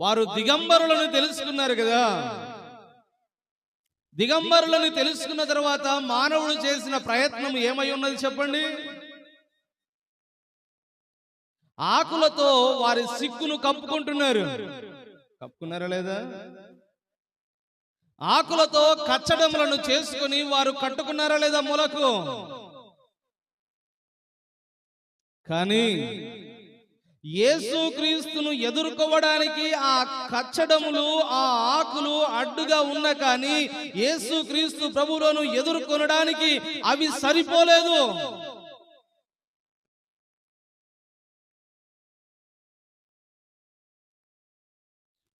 వారు దిగంబరులను తెలుసుకున్నారు కదా. దిగంబరులను తెలుసుకున్న తర్వాత మానవుడు చేసిన ప్రయత్నం ఏమై ఉన్నది చెప్పండి? ఆకులతో వారి సిగ్గును కప్పుకుంటున్నారు. కప్పుకున్నారా లేదా? ఆకులతో కచ్చడములను చేసుకుని వారు కట్టుకున్నారా లేదా మొలకు? కానీ యేసుక్రీస్తును ఎదుర్కోవడానికి ఆ కచ్చడములు, ఆ ఆకులు అడ్డుగా ఉన్న కానీ యేసుక్రీస్తు ప్రభువును ఎదుర్కొనడానికి అవి సరిపోలేదు.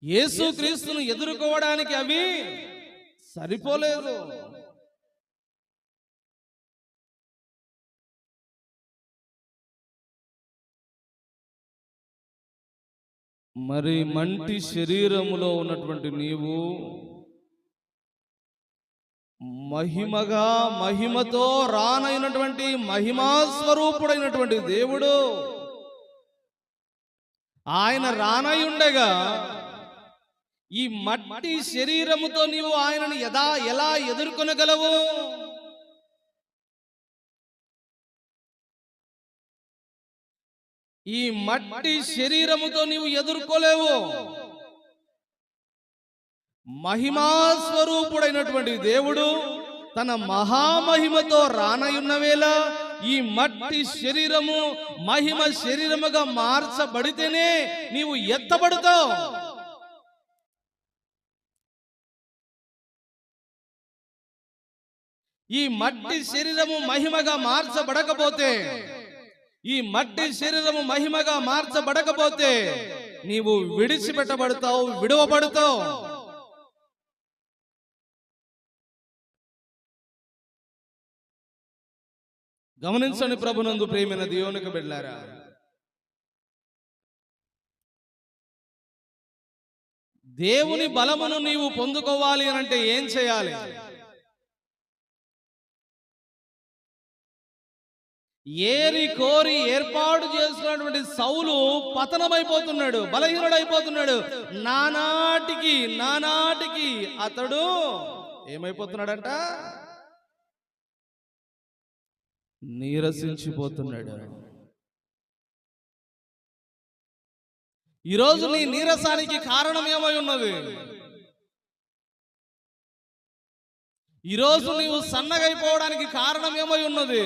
యేసుక్రీస్తును ఎదుర్కోవడానికి అవి సరిపోలేదు. మరి మంటి శరీరములో ఉన్నటువంటి నీవు మహిమతో రానైనటువంటి మహిమా స్వరూపుడైనటువంటి దేవుడు ఆయన రానై ఉండగా ఈ మట్టి శరీరముతో నీవు ఆయనను ఎలా ఎదుర్కొనగలవు? ఈ మట్టి శరీరముతో నీవు ఎదుర్కోలేవు. మహిమా స్వరూపుడైనటువంటి దేవుడు తన మహామహిమతో రానయున్న వేళ ఈ మట్టి శరీరము మహిమ శరీరముగా మార్చబడితేనే నీవు ఎత్తబడతావు. ఈ మట్టి శరీరము మహిమగా మార్చబడకపోతే, ఈ మట్టి శరీరము మహిమగా మార్చబడకపోతే నీవు విడిచిపెట్టబడతావు, విడువబడతావు. గమనించండి ప్రభునందు ప్రియమైన దేవునికి బిడ్డలారా, దేవుని బలమును నీవు పొందుకోవాలి అనంటే ఏం చేయాలి? ఏరి కోరి ఏర్పాటు చేసుకున్నటువంటి సౌలు పతనమైపోతున్నాడు, బలహీనుడైపోతున్నాడు. నానాటికి అతడు ఏమైపోతున్నాడంట? నీరసించిపోతున్నాడు. ఈరోజు నీ నీరసానికి కారణం ఏమై ఉన్నది? ఈరోజు నీవు సన్నగైపోవడానికి కారణం ఏమై ఉన్నది?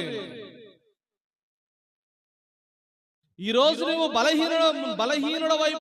ఈరోజు నువ్వు బలహీనుడవై